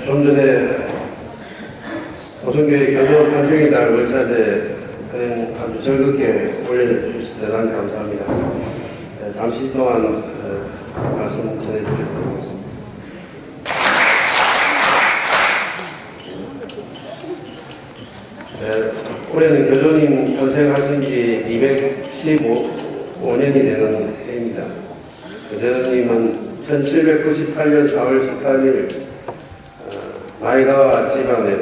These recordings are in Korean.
좀 전에 고성교회 교도 탄생의 날 월차대 아주 즐겁게 올려주셔서 대단히 감사합니다. 잠시 동안 말씀 전해드리도록 하겠습니다. 올해는 교조님 탄생하신 지 215년이 되는 해입니다. 교조님은 1798년 4월 14일 마이가와 지방에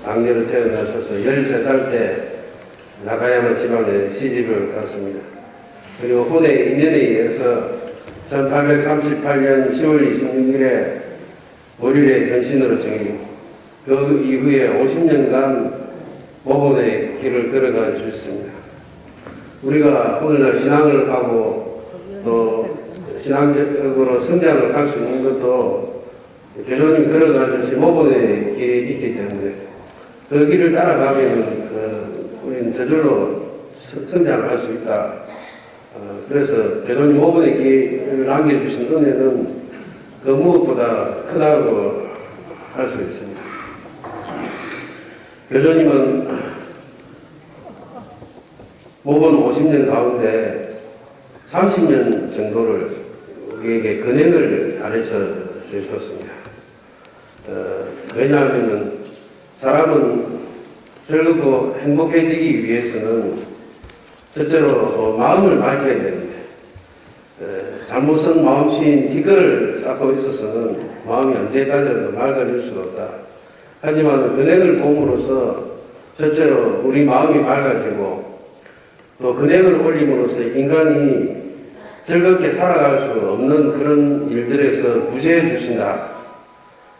막내로 태어나셔서 13살 때 나가야마 지방에 시집을 갔습니다. 그리고 혼의 인연에 의해서 1838년 10월 26일에 모릴의 변신으로 정이고 그 이후에 50년간 모본의 길을 걸어가 주셨습니다. 우리가 오늘날 신앙을 하고 또 신앙적으로 성장을 할 수 있는 것도 교조님이 걸어가듯이 모본의 길이 있기 때문에 그 길을 따라가면 우리는 저절로 성장할 수 있다. 그래서 교조님 모본의 길을 남겨주신 은혜는 그 무엇보다 크다고 할 수 있습니다. 교조님은 모본 50년 가운데 30년 정도를 우리에게 근행을 가르쳐 주셨습니다. 왜냐하면 사람은 즐겁고 행복해지기 위해서는 첫째로 마음을 밝혀야 되는데 잘못 쓴 마음씨인 뒷글을 쌓고 있어서는 마음이 언제까지도 맑아질 수가 없다. 하지만 근행을 봄으로써 첫째로 우리 마음이 밝아지고 또 근행을 올림으로써 인간이 즐겁게 살아갈 수 없는 그런 일들에서 구제해 주신다.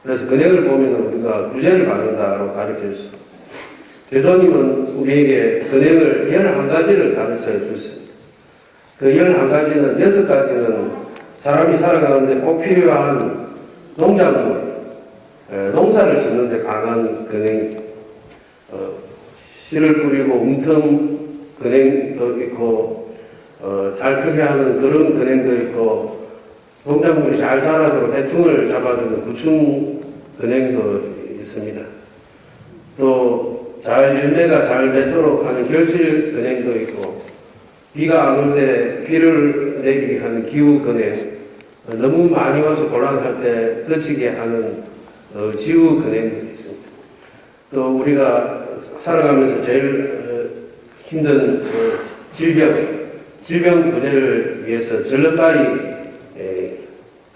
그래서 근행을 보면 우리가 구제를 받는다라고 가르쳐 주셨습니다. 교조님은 우리에게 근행을 11가지를 가르쳐 주셨습니다. 그 11가지는 6가지는 사람이 살아가는데 꼭 필요한 농작물, 농사를 짓는 데 강한 근행, 씨를 뿌리고 움텀 근행도 있고 잘 크게 하는 그런 근행도 있고 농작물이 잘 자라도록 해충을 잡아주는 구충 근행도 있습니다. 또 잘 열매가 잘 맺도록 하는 결실 근행도 있고 비가 안 올 때 비를 내리게 하는 기후 근행, 너무 많이 와서 곤란할 때 그치게 하는 지우 근행도 있습니다. 또 우리가 살아가면서 제일 힘든 질병 구제를 위해서 전름발이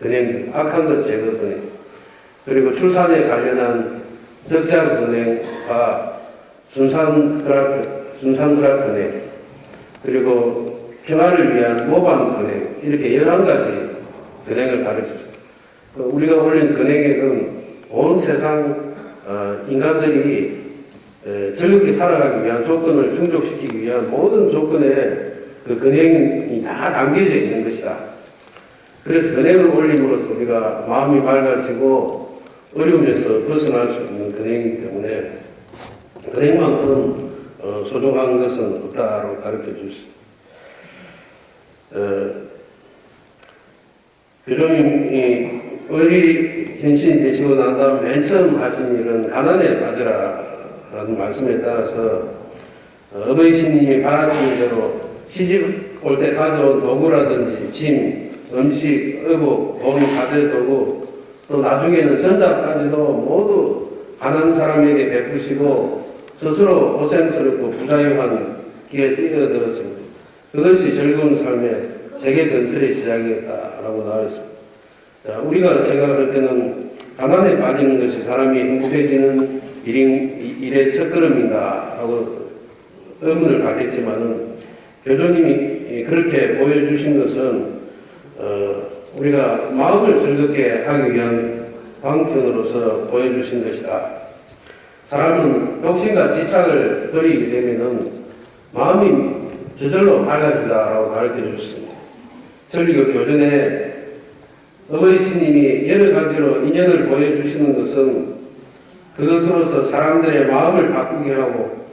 근행, 악한 것 제거 근행, 그리고 출산에 관련한 적자 근행과 순산그라 근행, 그리고 평화를 위한 모방 근행, 이렇게 11가지 근행을 가르쳐줍니다. 우리가 올린 근행에는 온 세상 인간들이 즐겁게 살아가기 위한 조건을 충족시키기 위한 모든 조건에 그 근행이 다 담겨져 있는 것이다. 그래서 근행을 올림으로써 우리가 마음이 맑아지고 어려움에서 벗어날 수 있는 근행이기 때문에 근행만큼 소중한 것은 없다고 가르쳐 주셨습니다. 교조님이 원리 현신이 되시고 난 다음 맨 처음 하신 일은 가난에 빠져라라는 말씀에 따라서 어버이 신님이 바라신 대로 시집 올 때 가져온 도구라든지 짐, 음식, 의복, 돈, 가재도구, 또 나중에는 전답까지도 모두 가난한 사람에게 베푸시고 스스로 고생스럽고 부자유한 길에 뛰어들었습니다. 그것이 즐거운 삶의 세계 건설의 시작이었다라고 나와 있습니다. 자, 우리가 생각할 때는 가난에 빠지는 것이 사람이 행복해지는 일의 첫걸음인가라고 의문을 갖겠지만은 교조님이 그렇게 보여주신 것은 우리가 마음을 즐겁게 하기 위한 방편으로서 보여주신 것이다. 사람은 욕심과 집착을 버리게 되면은 마음이 저절로 밝아진다라고 가르쳐 주셨습니다. 천리교 교전에 어버이 스님이 여러 가지로 인연을 보여주시는 것은 그것으로서 사람들의 마음을 바꾸게 하고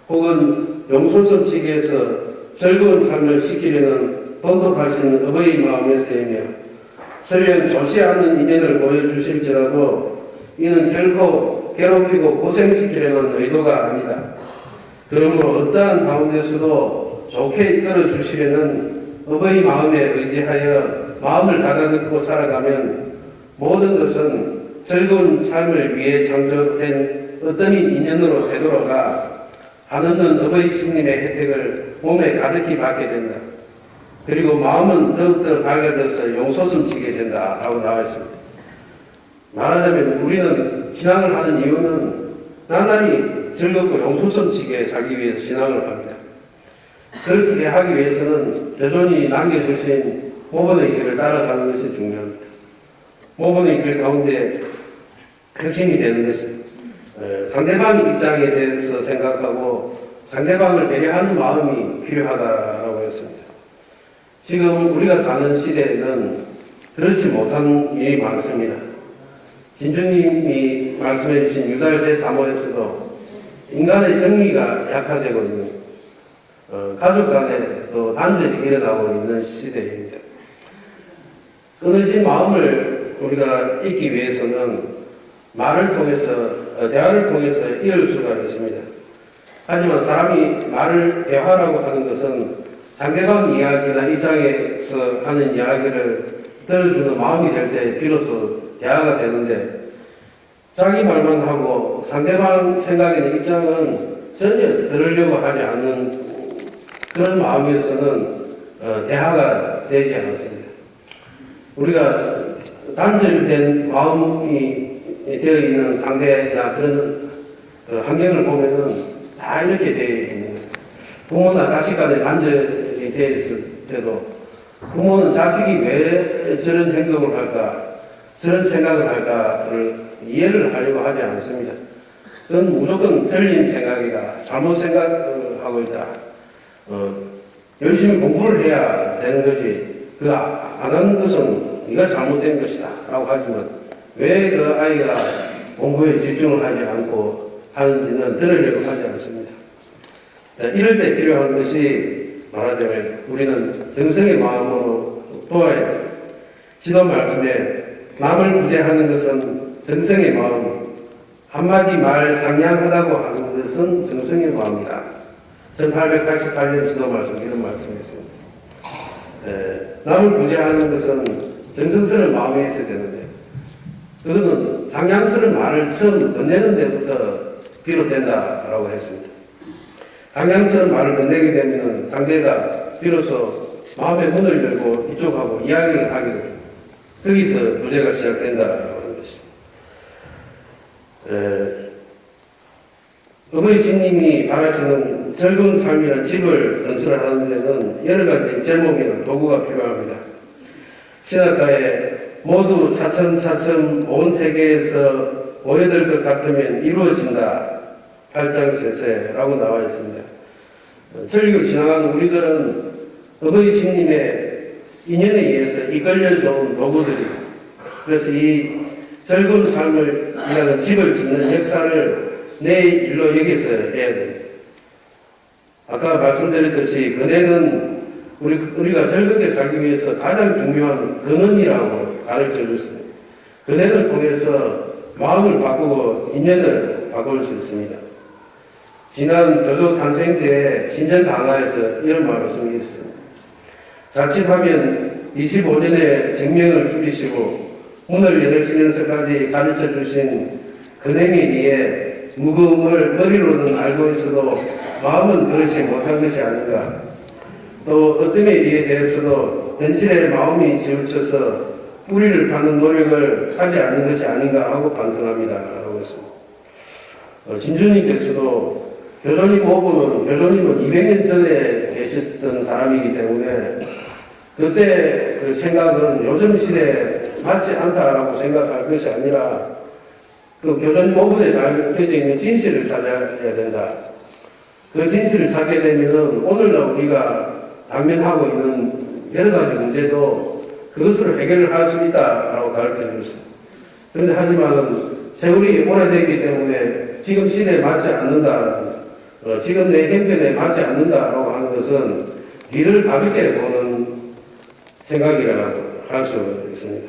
혹은 용술성 측에서 즐거운 삶을 시키려는 돈독하신 어버이 마음에서이며 설령 좋지 않은 인연을 보여주실지라도 이는 결코 괴롭히고 고생시키려는 의도가 아니다. 그러므로 어떠한 가운데서도 좋게 이끌어 주시려는 어버이 마음에 의지하여 마음을 가다듬고 살아가면 모든 것은 즐거운 삶을 위해 창조된 어떤 인연으로 되돌아가 한없는 어버이 신님의 혜택을 몸에 가득히 받게 된다. 그리고 마음은 더욱더 밝아져서 용솟음치게 된다라고 나와 있습니다. 말하자면 우리는 신앙을 하는 이유는 나날이 즐겁고 용솟음치게 살기 위해서 신앙을 합니다. 그렇게 하기 위해서는 여전히 남겨주신 모범의 길을 따라가는 것이 중요합니다. 모범의 길 가운데 핵심이 되는 것은 상대방 입장에 대해서 생각하고 상대방을 배려하는 마음이 필요하다라고 했습니다. 지금 우리가 사는 시대에는 그렇지 못한 일이 많습니다. 진주님이 말씀해 주신 유달 제3호에서도 인간의 정리가 약화되고 있는 가족 간에 또 단절이 일어나고 있는 시대입니다. 끊어진 마음을 우리가 잊기 위해서는 말을 통해서 대화를 통해서 이룰 수가 있습니다. 하지만 사람이 말을 대화라고 하는 것은 상대방 이야기나 입장에서 하는 이야기를 들어주는 마음이 될 때 비로소 대화가 되는데 자기 말만 하고 상대방 생각이나 입장은 전혀 들으려고 하지 않는 그런 마음에서는 대화가 되지 않습니다. 우리가 단절된 마음이 되어 있는 상대나 그런 환경을 보면은 다 이렇게 되어 있는 거예요. 부모나 자식 간에 단절이 되어 있을 때도 부모는 자식이 왜 저런 행동을 할까, 저런 생각을 할까를 이해를 하려고 하지 않습니다. 그건 무조건 틀린 생각이다, 잘못 생각하고 있다, 열심히 공부를 해야 되는 것이 그 안 하는 것은 네가 잘못된 것이다 라고 하지만 왜 그 아이가 공부에 집중을 하지 않고 하는지는 들으려고 하지 않습니다. 자, 이럴 때 필요한 것이 말하자면 우리는 정성의 마음으로 도와야 됩니다. 지도 말씀에 남을 구제하는 것은 정성의 마음, 한마디 말 상냥하다고 하는 것은 정성의 마음이다. 1888년 지도 말씀 이런 말씀이었습니다. 남을 구제하는 것은 정성스러운 마음이 있어야 되는데 그것은 상냥스러운 말을 처음 건네는 데부터 비롯된다라고 했습니다. 상냥스러운 말을 건네게 되면 상대가 비로소 마음의 문을 열고 이쪽하고 이야기를 하게 됩니다. 거기서 문제가 시작된다라고 하는 것입니다. 어머니 신님이 바라시는 즐거운 삶이란 집을 건설하는 데는 여러 가지 제목이나 도구가 필요합니다. 신학가에 모두 차츰차츰 온 세계에서 모여들 것 같으면 이루어진다. 8장 세세라고 나와 있습니다. 전력을 지나가는 우리들은 어머니 신님의 인연에 의해서 이끌려져온 도구들이 그래서 이 즐거운 삶을 위하는 집을 짓는 역사를 내 일로 여기서 해야 됩니다. 아까 말씀드렸듯이 근행은 우리가 즐겁게 살기 위해서 가장 중요한 근원이라고 가르쳐 줬습니다. 근행을 통해서 마음을 바꾸고 인연을 바꿀 수 있습니다. 지난 교도 탄생제에 신전 강화에서 이런 말씀이 있습니다. 자칫하면 25년의 정명을 줄이시고 문을 열으시면서까지 가르쳐 주신 근행에 비해 무거움을 머리로는 알고 있어도 마음은 그렇지 못한 것이 아닌가. 또 어떤 일에 대해서도 현실의 마음이 지우쳐서 뿌리를 파는 노력을 하지 않은 것이 아닌가 하고 반성합니다. 라고 했습니다. 진주님께서도 교조님 오분은 교조님은 200년 전에 계셨던 사람이기 때문에 그때 그 생각은 요즘 시대에 맞지 않다라고 생각할 것이 아니라 그 교조님 오분에 담겨져 있는 진실을 찾아야 된다. 그 진실을 찾게 되면 오늘날 우리가 당면하고 있는 여러 가지 문제도 그것으로 해결을 할 수 있다라고 가르쳐 주셨습니다. 그런데 하지만 세월이 오래되기 때문에 지금 시대에 맞지 않는다, 지금 내 형편에 맞지 않는다라고 하는 것은 이를 가볍게 보는 생각이라고 할 수 있습니다.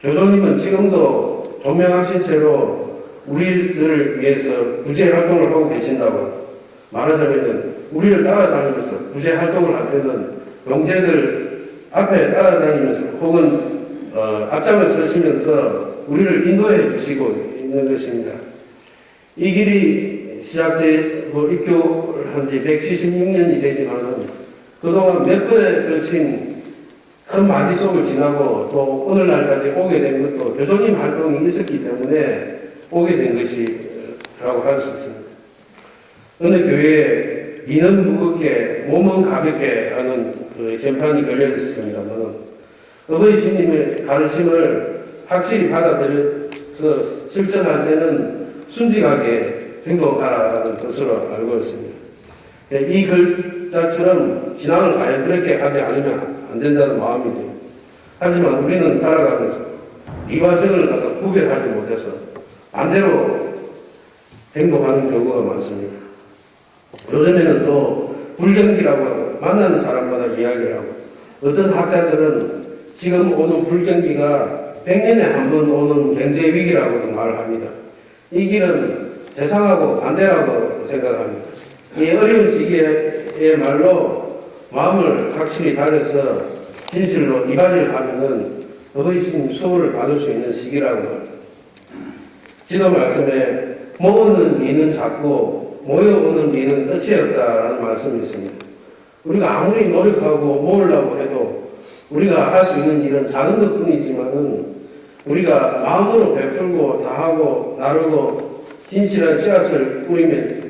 교조님은 지금도 조명하신 채로 우리들을 위해서 구제 활동을 하고 계신다고 말하자면 우리를 따라다니면서 구제 활동을 할 때는 영재들 앞에 따라다니면서 혹은 앞장을 서시면서 우리를 인도해 주시고 있는 것입니다. 이 길이 시작되고 입교한 지 176년이 되지만 그동안 몇 번에 걸친 큰 마디속을 지나고 또 오늘날까지 오게 된 것도 교조님 활동이 있었기 때문에 오게 된 것이라고 할 수 있습니다. 어느 교회에 이는 무겁게 몸은 가볍게 하는 그 견판이 걸려 있었습니다만 어버이 주님의 가르침을 확실히 받아들여서 실천할 때는 순직하게 행동하라는 것으로 알고 있습니다. 이 글자처럼 신앙을 과연 그렇게 하지 않으면 안 된다는 마음이 듭니다. 하지만 우리는 살아가면서 이와 저를 구별하지 못해서 반대로 행동하는 경우가 많습니다. 요즘에는 또 불경기라고 하고 만나는 사람마다 이야기를 하고 어떤 학자들은 지금 오는 불경기가 100년에 한 번 오는 경제위기라고도 말을 합니다. 이 길은 세상하고 반대라고 생각합니다. 이 어려운 시기에말로 마음을 확실히 다져서 진실로 이바지를 하면은 어버이신 수호를 받을 수 있는 시기라고 합니다. 지도 말씀에 모으는 미는 작고 모여오는 미는 끝이 없다라는 말씀이 있습니다. 우리가 아무리 노력하고 모으려고 해도 우리가 할 수 있는 일은 작은 것 뿐이지만은 우리가 마음으로 베풀고 다하고 나누고 진실한 씨앗을 뿌리면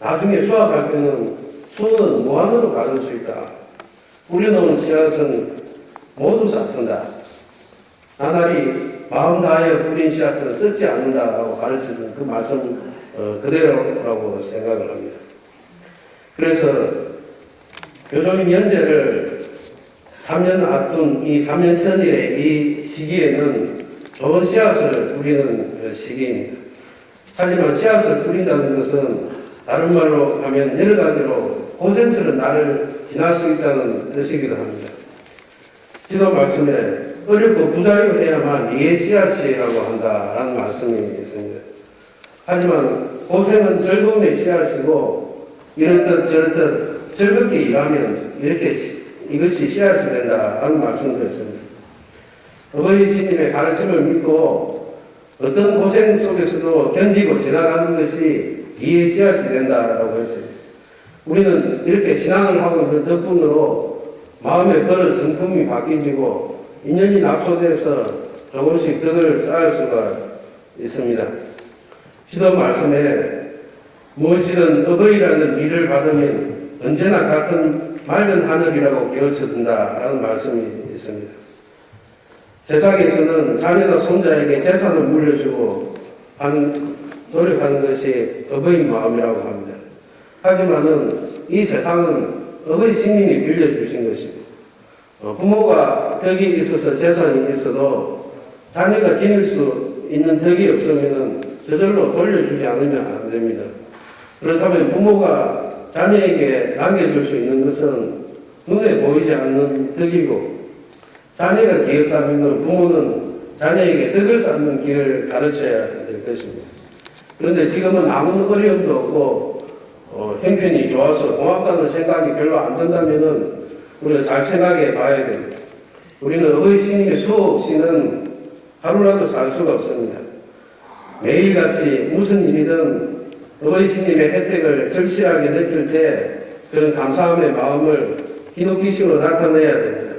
나중에 수확할 때는 수는 무한으로 받을 수 있다. 뿌려놓은 씨앗은 모두 싹튼다. 나날이 마음 다하여 뿌린 씨앗은 썩지 않는다라고 가르쳐준 그 말씀 그대로라고 생각을 합니다. 그래서 교조님 연재를 3년 앞둔 이 3년 전일의 이 시기에는 좋은 씨앗을 뿌리는 시기입니다. 하지만 씨앗을 뿌린다는 것은 다른 말로 하면 여러 가지로 고생스러운 날을 지날 수 있다는 뜻이기도 합니다. 지도 말씀에 어렵고 부자유해야만 이의 씨앗이라고 한다라는 말씀이 있습니다. 하지만 고생은 즐거움의 씨앗이고 이렇듯 저렇듯 즐겁게 일하면 이것이 씨앗이 된다라는 말씀도 있습니다. 어버이 주님의 가르침을 믿고 어떤 고생 속에서도 견디고 지나가는 것이 이의 씨앗이 된다라고 했어요. 우리는 이렇게 신앙을 하고 있는 덕분으로 마음의 버릇 성품이 바뀌어지고 인연이 납소돼서 조금씩 덕을 쌓을 수가 있습니다. 지도 말씀에 무엇이든 어버이라는 미를 받으면 언제나 같은 맑은 하늘이라고 깨우쳐준다라는 말씀이 있습니다. 세상에서는 자녀나 손자에게 재산을 물려주고 노력하는 것이 어버이 마음이라고 합니다. 하지만은 이 세상은 어버이 신님이 빌려주신 것이고 부모가 덕이 있어서 재산이 있어도 자녀가 지닐 수 있는 덕이 없으면 저절로 돌려주지 않으면 안 됩니다. 그렇다면 부모가 자녀에게 남겨줄 수 있는 것은 눈에 보이지 않는 덕이고 자녀가 기었다면 부모는 자녀에게 덕을 쌓는 길을 가르쳐야 될 것입니다. 그런데 지금은 아무 어려움도 없고 형편이 좋아서 고맙다는 생각이 별로 안 든다면 우리가 잘 생각해 봐야 됩니다. 우리는 어버이 스님의 수호 없이는 하루라도 살 수가 없습니다. 매일같이 무슨 일이든 어버이 스님의 혜택을 절실하게 느낄 때 그런 감사함의 마음을 기독교식으로 나타내야 됩니다.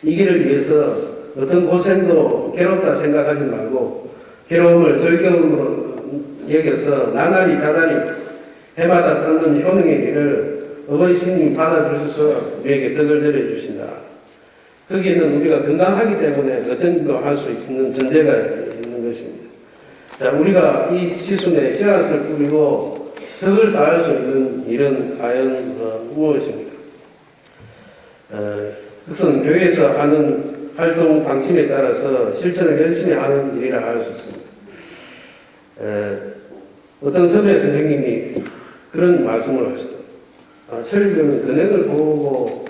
이 길을 위해서 어떤 고생도 괴롭다 생각하지 말고 괴로움을 즐거움으로 여겨서 나날이 다달이 해마다 쌓는 효능의 길을 어버이 스님이 받아주셔서 우리에게 덕을 내려주신다. 거기에는 우리가 건강하기 때문에 어떤 일도 할 수 있는 전제가 있는 것입니다. 자, 우리가 이 시순에 씨앗을 뿌리고 덕을 쌓을 수 있는 일은 과연 무엇입니까? 그것은 교회에서 하는 활동 방침에 따라서 실천을 열심히 하는 일이라 할 수 있습니다. 어떤 선배 선생님이 그런 말씀을 하시더라고요. 천리교는 근행을 보고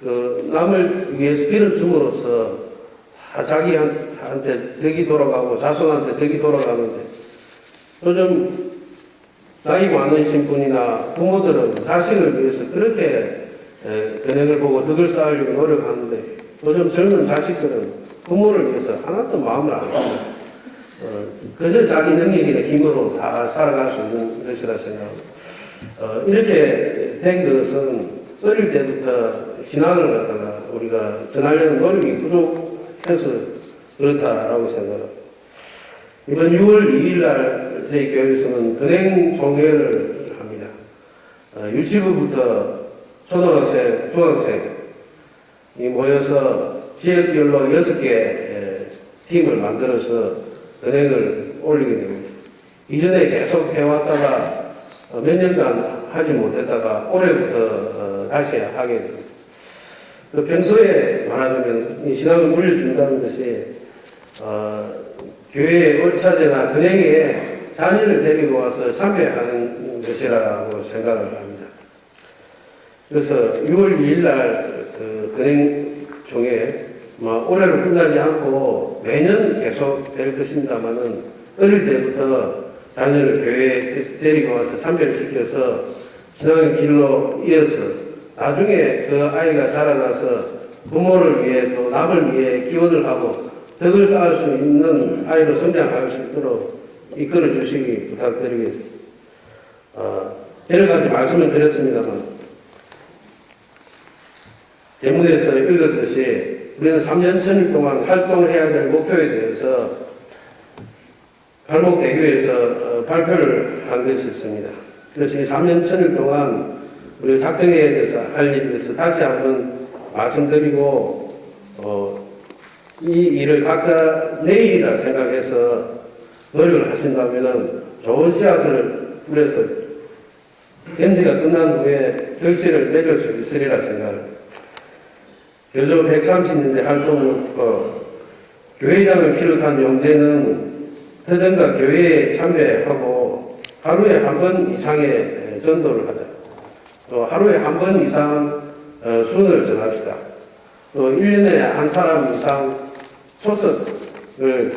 남을 위해서 빌어줌으로써 다 자기 자식한테 덕이 돌아가고 자손한테 덕이 돌아가는데 요즘 나이 많으신 분이나 부모들은 자식을 위해서 그렇게 근행을 보고 덕을 쌓으려고 노력하는데 요즘 젊은 자식들은 부모를 위해서 하나도 마음을 안 씁니다. 그저 자기 능력이나 힘으로 다 살아갈 수 있는 것이라 생각합니다. 이렇게 된 것은 어릴 때부터 신앙을 갖다가 우리가 전하려는 노력이 부족해서 그렇다라고 생각합니다. 이번 6월 2일 날 저희 교회에서는 근행 종회를 합니다. 유치부부터 초등학생, 중학생이 모여서 지역별로 6개 팀을 만들어서 은행을 올리게 됩니다. 이전에 계속 해왔다가 몇 년간 하지 못했다가 올해부터 다시 하게 됩니다. 평소에 말하자면 이 신앙을 물려준다는 것이 교회 월차제나 은행에 자녀를 데리고 와서 참배하는 것이라고 생각을 합니다. 그래서 6월 2일 날 은행 종회 올해로 끝나지 않고 매년 계속 될 것입니다만은 어릴 때부터 자녀를 교회에 데리고 와서 참배를 시켜서 신앙의 길로 이어서 나중에 그 아이가 자라나서 부모를 위해 또 남을 위해 기원을 하고 덕을 쌓을 수 있는 아이로 성장할 수 있도록 이끌어 주시기 부탁드리겠습니다. 여러 가지 말씀을 드렸습니다만 대문에서 읽었듯이 우리는 3년 전일 동안 활동해야 될 목표에 대해서 발목대교에서 발표를 한 것이 있습니다. 그래서 이 3년 전일 동안 우리가 작정해야 돼서 할 일에 대해서 다시 한번 말씀드리고 이 일을 각자 내일이라 생각해서 노력을 하신다면 좋은 씨앗을 뿌려서 연지가 끝난 후에 결실을 맺을 수 있으리라 생각합니다. 교조 130년대 활동을 교회장을 비롯한 용제는 터전과 교회에 참여하고 하루에 한 번 이상의 전도를 하자. 또 하루에 한 번 이상 순을 전합시다. 또 1년에 한 사람 이상 초석을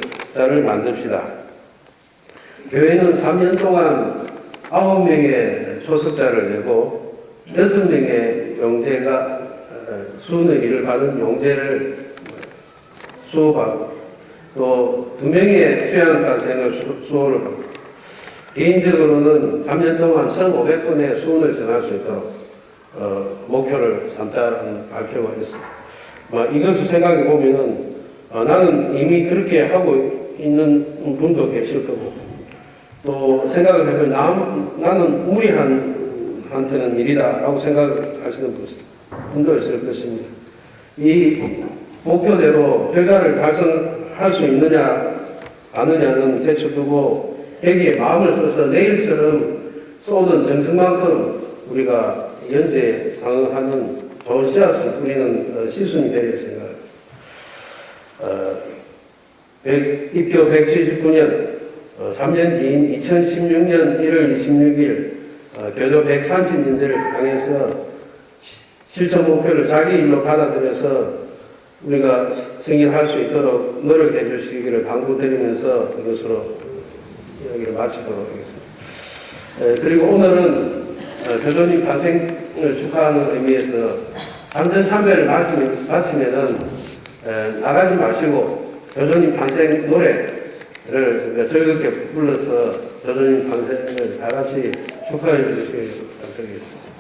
만듭시다. 교회는 3년 동안 9명의 초석자를 내고 6명의 용제가 수는 일을 받은 용제를 수호하고 또 2명의 수양과생을 수호를 하고 개인적으로는 3년 동안 1,500분의 수훈을 전할 수 있도록 목표를 삼자는 발표가 있습니다. 이것을 생각해 보면은 나는 이미 그렇게 하고 있는 분도 계실 거고 또 생각을 해보면 나는 우리한테는 일이다라고 생각하시는 분도 있을 것입니다. 이 목표대로 결과를 달성할 수 있느냐 아느냐는 제쳐두고 여기에 마음을 써서 내일처럼 쏟은 정성만큼 우리가 연재에 상응하는 좋은 씨앗을 뿌리는 시순이 되어 있습니다. 입교 179년 3년 뒤인 2016년 1월 26일 교조 130년대를 향해서 실천 목표를 자기 일로 받아들여서 우리가 승인할 수 있도록 노력해 주시기를 당부드리면서 이것으로 이야기를 마치도록 하겠습니다. 그리고 오늘은 교조님 탄생을 축하하는 의미에서 단전 참배를 마치면은 나가지 마시고 교조님 탄생 노래를 즐겁게 불러서 교조님 탄생을 다 같이 축하해 주시길 부탁드리겠습니다.